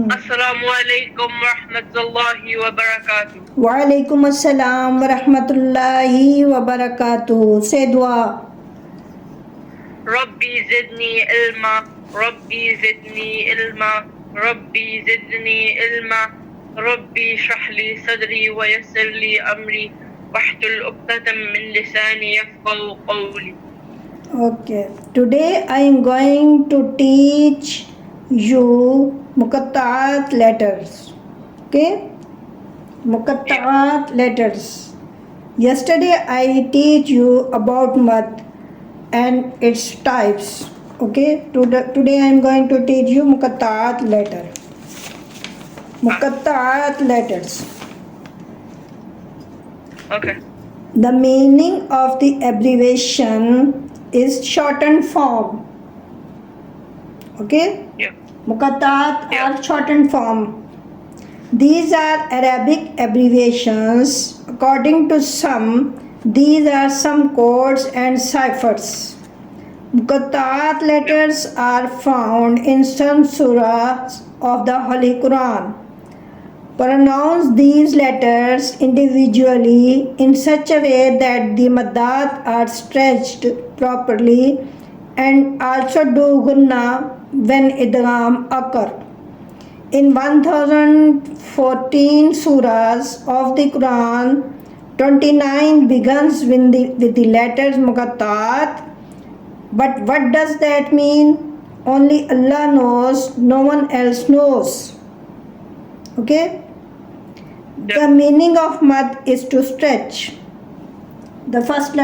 Assalamualaikum warahmatullahi wabarakatuh. Walaikum assalam wa rahmatullahi wa barakatuh. Say dua. Rabbi zidni ilma, Rabbi zidni ilma, Rabbi zidni ilma, Rabbi shrahli sadri wa yassir li amri, wahlul uqdatam min lisani yafqahu qawli. Okay. Today I am going to teach you muqatta'at letters. Okay? Muqatta'at letters. Yesterday I teach you about mad and its types. Okay? Today I am going to teach you muqatta'at letter. Muqatta'at letters. Okay. The meaning of the abbreviation is shortened form. Okay? Yeah. Muqatta'at Yeah. are shortened form. These are Arabic abbreviations. According to some, these are some codes and ciphers. Muqatta'at letters are found in some surahs of the Holy Quran. Pronounce these letters individually in such a way that the maddat are stretched properly, and also do gunna when idgham occur. In 1014 surahs of the Quran, 29 begins with the letters muqatta'at. But what does that mean? Only Allah knows, no one else knows. Okay? The meaning of mad is to stretch. The first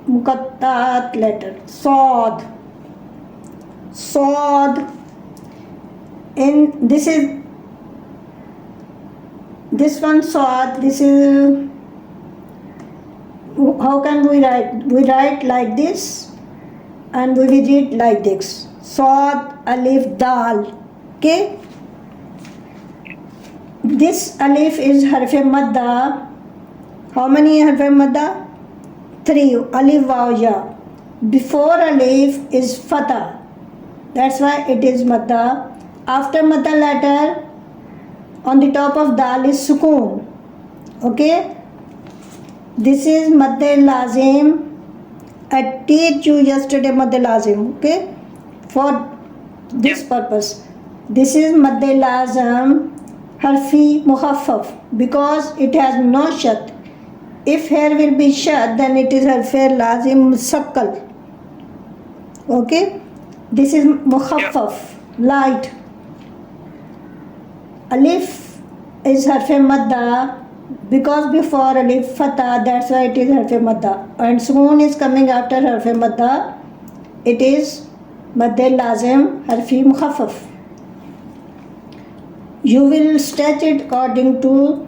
muqatta'at letter, Sod. Sod. In this one Sod. This is, how can we write? We write like this and we read like this. Sod, alif, dal. Okay? This alif is harf madda. How many harf madda? 3. Alif, waw, ya. Before alif is fatha. That's why it is madda. After madda letter, on the top of dal is sukoon. Okay? This is madde lazim. I teach you yesterday madde lazim. Okay? For this purpose. This is madde lazim. Harfi mukhaffaf, because it has no shat. If here will be shat, then it is harfi lazim musakkal. Okay? This is mukhaffaf, light. Alif is harfi madda, because before alif fatha, that's why it is harfi madda. And sukoon is coming after harfi madda. It is madde lazim harfi mukhaffaf. You will stretch it according to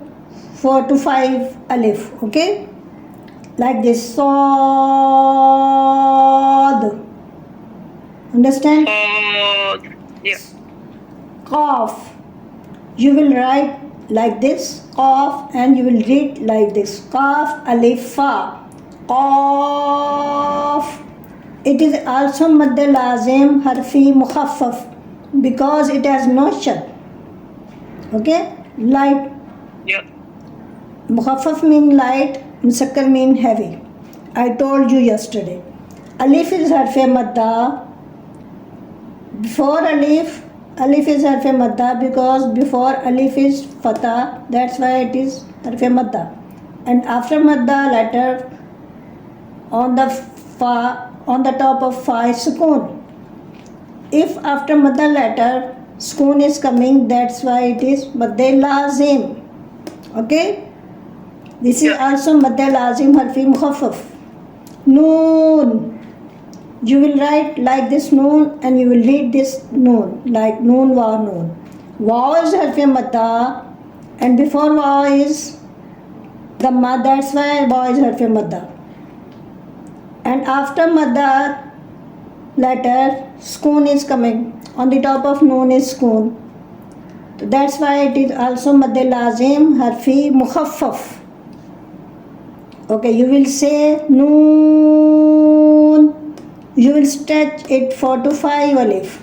4 to 5 alif. Okay? Like this. Sod. Understand? Yes. Qaf. You will write like this. Qaf, and you will read like this. Qaf, alif, fa. Qaf. It is also madde lazim harfi mukhaffaf, because it has no shat. Okay? Light. Yeah. Mukhaffaf mean light, musakkar mean heavy. I told you yesterday. Alif is harf madda. Before alif is harf madda, because before alif is fatha. That's why it is harf madda. And after madda letter, on the top of fa is sukoon. If after madda letter sukoon is coming, that's why it is madde lazim. Okay? This is also madde lazim harfi mukhaffaf. Noon. You will write like this noon, and you will read this noon, like noon, waw, noon. Waw is harfi madda, and before waw is dhamma, that's why waw is harfi madda. And after madda letter, sukoon is coming. On the top of noon is sukoon. That's why it is also madde lazim harfi mukhaffaf. Okay, you will say noon. You will stretch it 4 to 5 alif.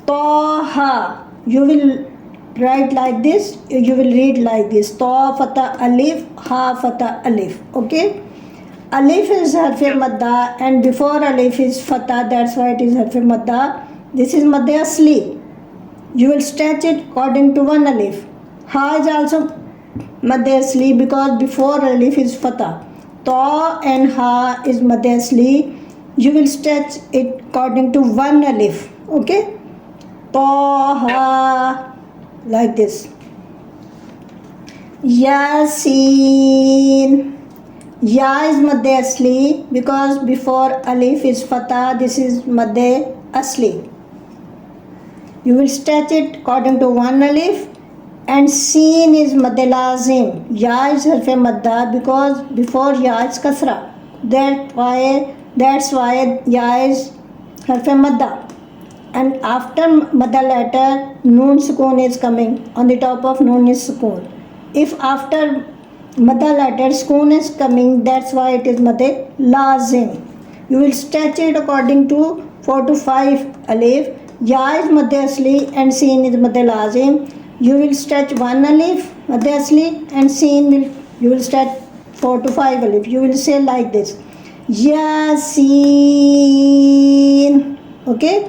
Taha. You will write like this. You will read like this. Ta fatha alif, ha fatha alif. Okay. Alif is harfe madda and before alif is fatha. That's why it is harfe madda. This is madde asli. You will stretch it according to one alif. Ha is also madde asli because before alif is fatha. Ta and ha is madde asli. You will stretch it according to one alif. Okay. Taha, like this. Yasin. Ya is madde asli because before alif is fatha. This is madde asli. You will stretch it according to one alif. And Seen is madde lazim. Ya is harfe madda because before ya is kasra. That's why ya is harfe madda. And after madda letter, noon sukoon is coming. On the top of noon is sukoon. If after madda letter sukoon is coming, that's why it is madde lazim. You will stretch it according to 4 to 5 alif. Ya is madde asli and Seen is madde lazim. You will stretch one alif, madde asli, and Seen you will stretch 4 to 5 alif. You will say like this. Yasin. Okay?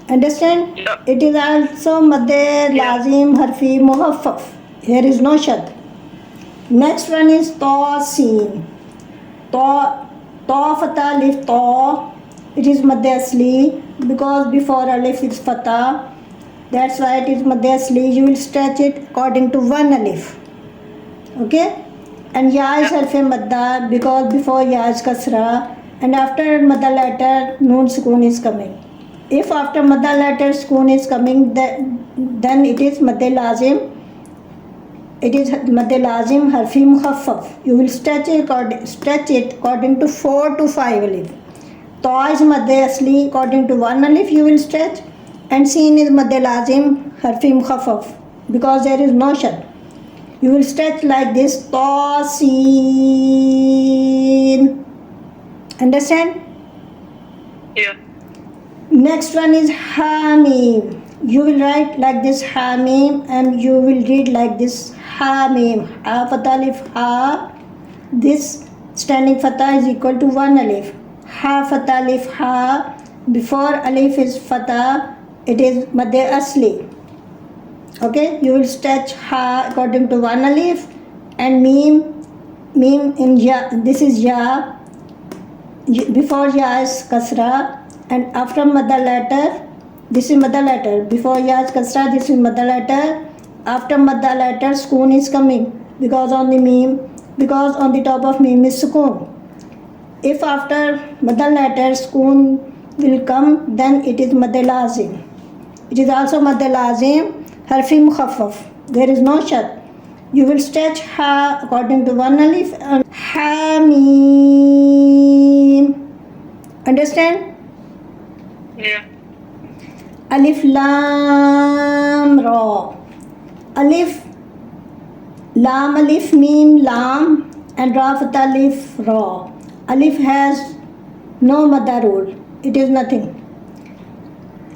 Understand? Yeah. It is also madde lazim harfi muhaffaf. Here is no shad. Next one is Tasin. Ta fatha alif ta. It is madde asli because before alif is fatha. That's why it is madde asli. You will stretch it according to one alif. Okay? And ya is harfe madda because before ya is kasra. And after madda letter, noon sukoon is coming. If after madda letter sukoon is coming, then it is madde lazim. It is madde lazim harfi mukhaffaf. You will stretch it according to 4 to 5 alif. Ta is madde asli according to one alif you will stretch. And Seen is madde lazim harfi mukhaffaf because there is no shad. You will stretch like this. Tasin. Understand? Yeah. Next one is Hamim. You will write like this Hamim and you will read like this Hamim. Ha fatha alif ha. This standing fatha is equal to one alif. Ha fatha alif ha. Before alif is fatha. It is madde asli. Okay, you will stretch ha according to one alif and mim in ya. This is ya. Before ya is kasra and after madda letter, this is madda letter. Before ya is kasra, this is madda letter. After madda letter, sukoon is coming because on the top of mim is sukoon. If after madda letter sukoon will come, then it is madde lazim. It is also madde lazim harfi mukhaffaf. There is no shad. You will stretch ha according to one alif and Hamim. Understand? Yeah. Alif lam ra. Alif lam alif mim lam and ra fatha alif ra. Alif has no madda rule. It is nothing.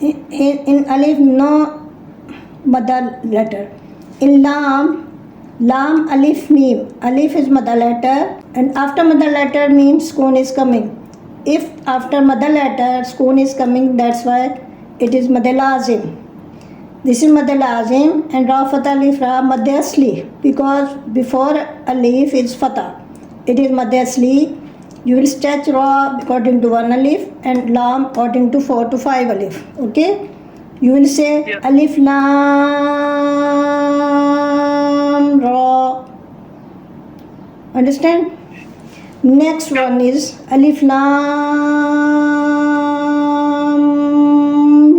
In alif no madda letter. In lam alif mim. Alif is madda letter and after madda letter mim sukoon is coming. If after madda letter sukoon is coming, that's why it is madde lazim. This is madde lazim and ra fatha alif ra madde asli because before alif is fatha. It is madde asli. You will stretch ra according to one alif and lam according to 4 to 5 alif. Okay? You will say alif lam ra. Understand? Next one is alif lam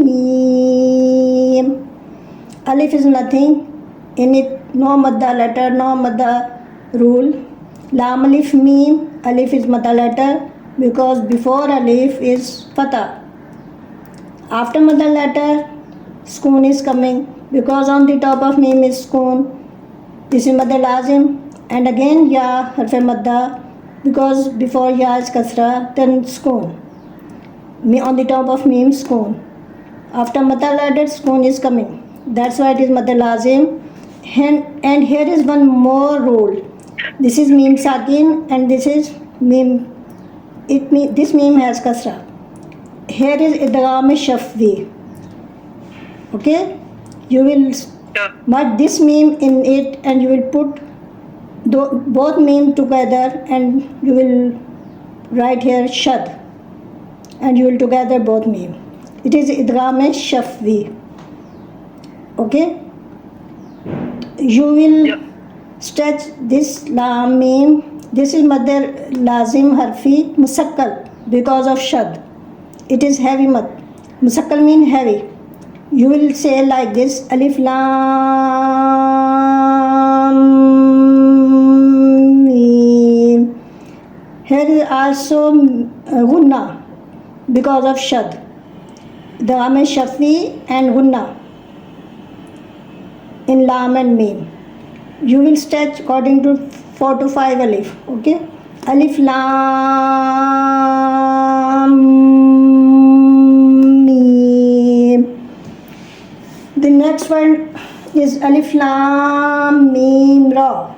mim. Alif is nothing. In it, no madda letter, no madda rule. Lam alif mim. Alif is madda letter because before alif is fatha. After madda letter, sukoon is coming because on the top of mim is sukoon. This is madde lazim and again ya harfe madda because before ya is kasra, then sukoon. On the top of mim sukoon. After Madda letter, Sukoon is coming. That's why it is Madda Lazim. And here is one more rule. This is Mim Sakin and this is Mim. This Mim has Kasra. Here is Idgham Shafwi. Okay? You will Yeah. merge this Mim in it and you will put both Mim together and you will write here Shad. And you will together both Mim. It is Idgham Shafwi. Okay? You will Yeah. stretch this Lam Mim. This is Madda Lazim Harfi Musakkal because of Shad. It is heavy mad. Musakkal mean heavy. You will say like this Alif Lam Mim. Here is also Gunna because of Shad. The Ame Shafi and Gunna in Lam and Mim. You will stretch according to 4 to 5 alif. Okay? Alif Lam Mim. The next one is Alif Lam Mim Ra.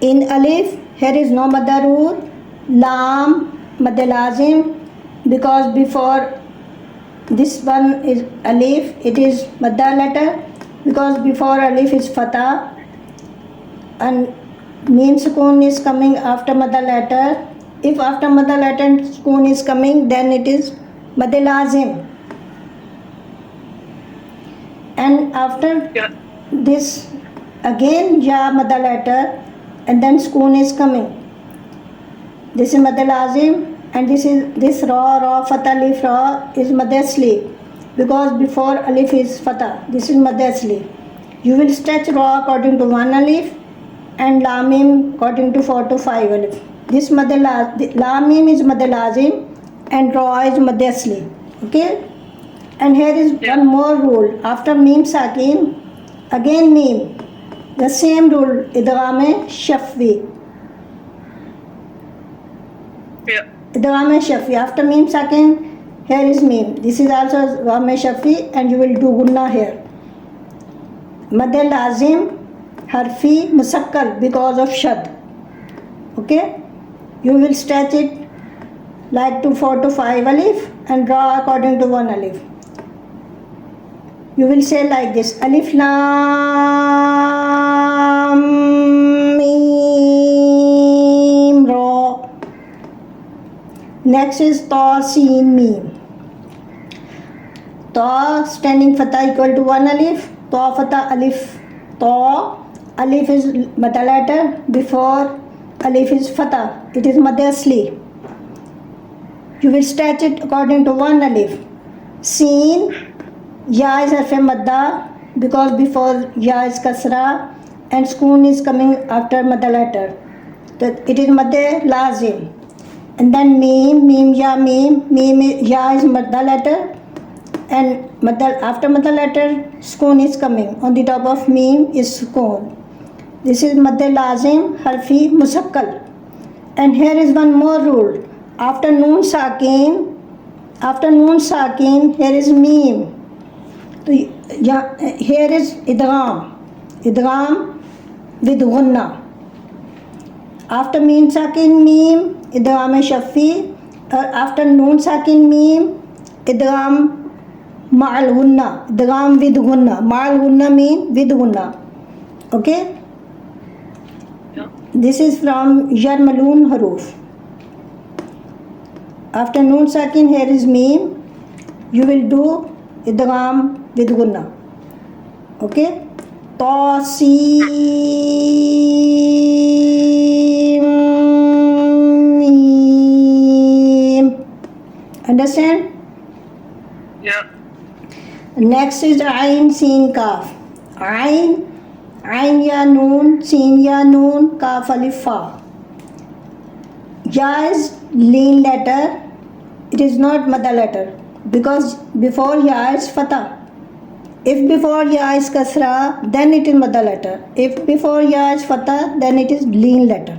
In Alif, here is no Madarur. Lam, Mad Lazim, because before this one is Alif, it is Madda letter. Because before Alif is Fatah and Mim Sukoon is coming after Madda letter. If after Madda letter Sukoon is coming, then it is Mad Lazim. And after Yeah. this again Ya Madda letter and then Sukoon is coming. This is Mad Lazim and this Ra Fatah Alif Ra is Mad Asli. Because before Alif is Fatah. This is Mad Asli. You will stretch Ra according to 1 alif and Lam Mim according to 4 to 5 alif. This Lam Mim is Mad Lazim and Ra is Mad Asli. Okay? And here is Yeah. one more rule. After Mim Sakin, again Mim. The same rule, Idgham Shafwi. Yeah. Idgham Shafwi. After Mim Sakin, here is Mim. This is also Idgham Shafwi and you will do Gunna here. Mad Lazim Harfi Musakkal because of Shad. Okay? You will stretch it like to 4 to 5 alif and draw according to 1 alif. You will say like this Alif Lam Mim Ra. Next is Ta Sin Mim. Ta standing Fatah equal to 1 alif. Ta Fatah Alif. Ta Alif is Madda letter. Before Alif is Fatah. It is Mad Asli. You will stretch it according to 1 alif. Sin. Ya is harf madda because before Ya is kasra and Sukoon is coming after Madda letter. It is Mad Lazim. And then Mim Ya Mim. Ya is Madda letter and after Madda letter Sukoon is coming. On the top of Mim is Sukoon. This is Mad Lazim Harfi Musakkal. And here is one more rule. After Noon Sakin, here is Mim. So, here is Idgham with Gunna. After Mim Sakin Mim, Idgham Shafi. After Noon Sakin Mim, Idgham Ma'al Gunna. Idgham with Gunna. Ma'al Gunna mean with Gunna. Okay? Yeah. This is from Yarmalun Haruf. After Noon Sakin, here is Mim. You will do Idgham with Gunna. Okay? Ta Sin Mim. Understand? Yeah. Next is Ain Sin Kaf. Ain Ya Noon, Sin Ya Noon, Kaf Alif Fa. Ya is lean letter. It is not Madda letter because before Ya is Fatah. If before Ya is Kasra, then it is Madda letter. If before Ya is Fatah, then it is lean letter.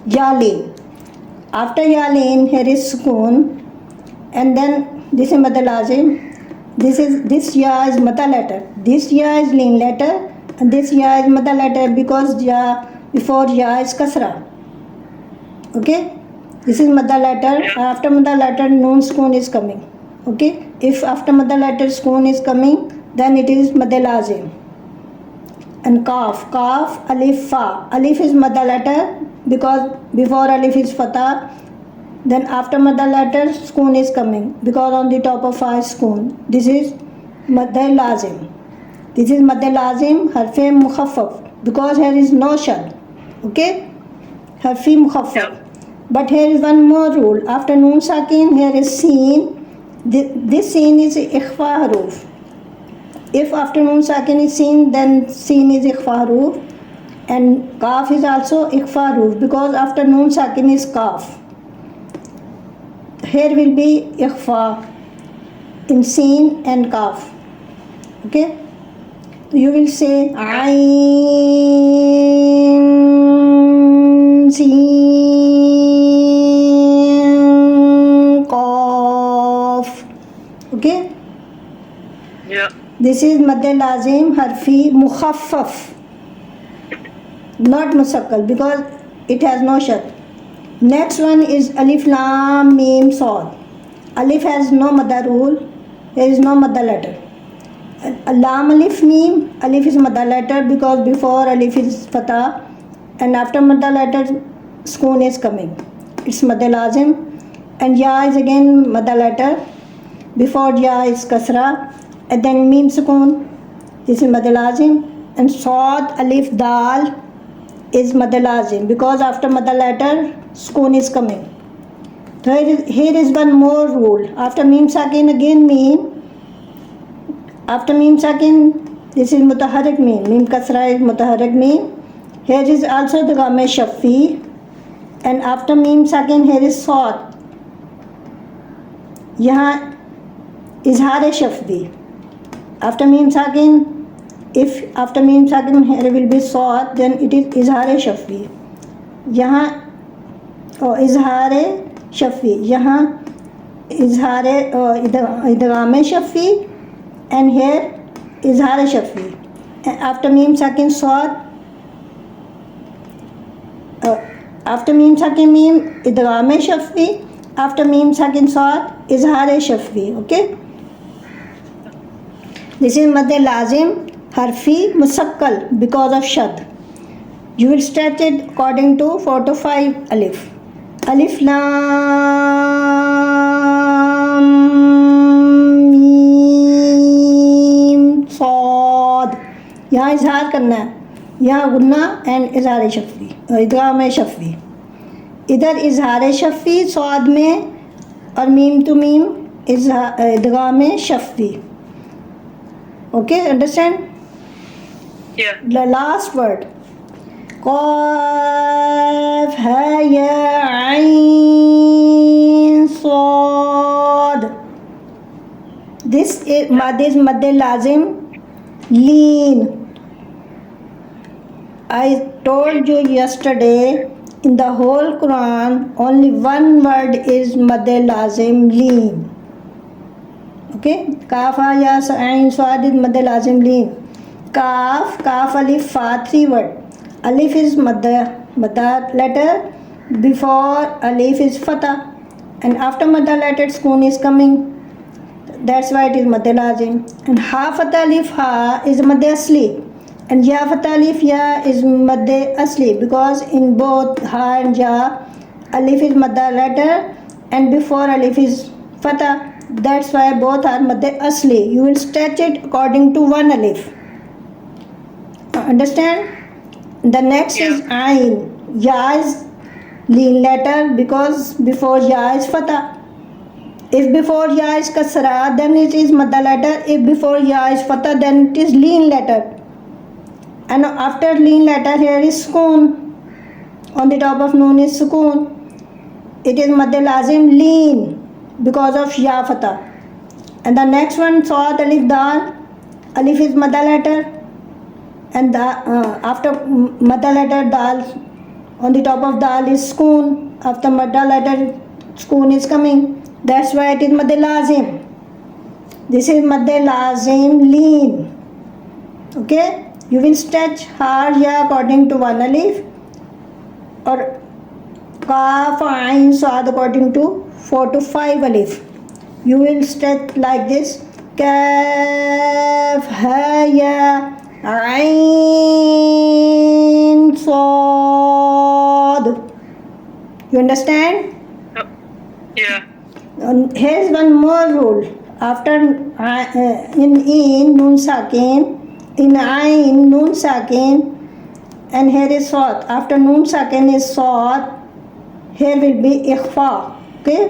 Ya lean. After Ya lean, here is Sukoon. And then this is Madda Lazim. this ya is mother letter. This ya is lean letter, and this ya is mother letter because ya before ya is kasra. Okay, this is mother letter. After mother letter, noon sukoon is coming. Okay, if after mother letter sukoon is coming, then it is mad lazim. And kaf, alif, fa. Alif is mother letter because before alif is fatah. Then after mother letter, sukoon is coming because on the top of fa is sukoon. This is mad lazim. This is mad lazim, harfe mukhaffaf because here is no shad. Okay, harfi mukhaffaf. But here is one more rule. After noon sakin, here is seen. This seen is ikhfa haruf. If after noon sakin is seen, then seen is ikhfa haruf. And kaf is also ikhfa haruf because after noon sakin is kaf. Here will be ikhfa in seen and kaf. Okay? You will say ayn, seen, qaf. Okay? Yeah. This is mad lazim harfi mukhaffaf, not musakkal because it has no shad. Next one is alif lam mim sad. Alif has no madda rule. There is no madda letter. Lam alif mim. Alif is madda letter because before alif is fatah, and after madda letter sukoon is coming. It's mad lazim. And ya is again madda letter. Before ya is kasra, and then mim sukoon. This is mad lazim. And sad alif dal is mad lazim because after mad letter sukoon is coming. Here is one more rule. After mim sakin again mim. After mim sakin, this is mutaharrik mim. Mim kasra is mutaharrik mim. Here is also the game shafi. And after mim sakin, here is sad. Yahan izhar shafdi. After mim sakin, if after mim sakin here will be sad, then it is izhar shafdi. Yahan izhar shafi. Yahan izhar idgham shafi, and here izhar shafi. After mim sakin sad, after mim sakin mim idgham shafi. After mim sakin sad izhar shafi. Okay. This is mad lazim harfi musakkal because of shad. You will stretch it according to 4 to 5 alif. Alif lam mim sad. यहाँ इजहार करना है. यहाँ गुन्ना and इजहार शफ़ी, इदगाम शफ़ी. इधर इजहार शफ़ी स्वाद में और मीम टू मीम इदगाम शफ़ी. Okay, understand? Yeah. The last word. Qaf ha ya ayn sad. This is mad lazim lean. I told you yesterday in the whole Quran only one word is mad lazim lean. Okay, kaf ha ya ayn sad is mad lazim lean. Kaf alif fa, 3 word. Alif is madda letter. Before alif is fatah, and after madda letter sukoon is coming. That's why it is mad lazim. And ha fatah alif ha is mad asli, and ya fatah alif ya is mad asli because in both ha and ya alif is madda letter, and before alif is fatah. That's why both are mad asli. You will stretch it according to one alif. Understand? The next is ayn. Ya is lean letter because before ya is fatah. If before ya is kasra, then it is madda letter. If before ya is fatah, then it is lean letter. And after lean letter, here is sukoon. On the top of noon is sukoon. It is mad lazim lean because of ya fatah. And the next one, sad alif dal. Alif is madda letter. And after madda letter dal, on the top of dal is sukoon. After madda letter sukoon is coming. That's why it is mad lazim. This is madde lazim lean. Okay, you will stretch hard ya according to one alif or kaf ain sad according to 4 to 5 alif. You will stretch like this: kaf ha ya ain sad. You understand? Yeah. And here's one more rule. After in nun sakin, in ain nun sakin, and here is sad. After nun sakin is sad, here will be ikhfa. Okay,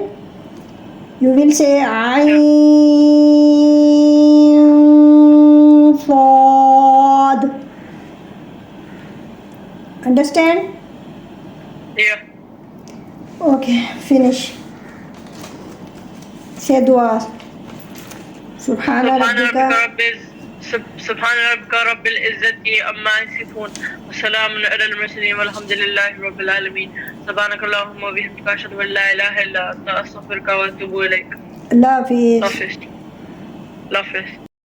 you will say ain sad. Understand? Yeah. Okay, finish. Say dua. Subhana rabbika. سبحان ربك رب العزة عما يصفون وسلام على المرسلين والحمد لله رب العالمين سبحانك اللهم وبحمدك أشهد أن لا إله إلا أنت أستغفرك وأتوب إليك. Allah Hafiz. الله حافظ. الله حافظ.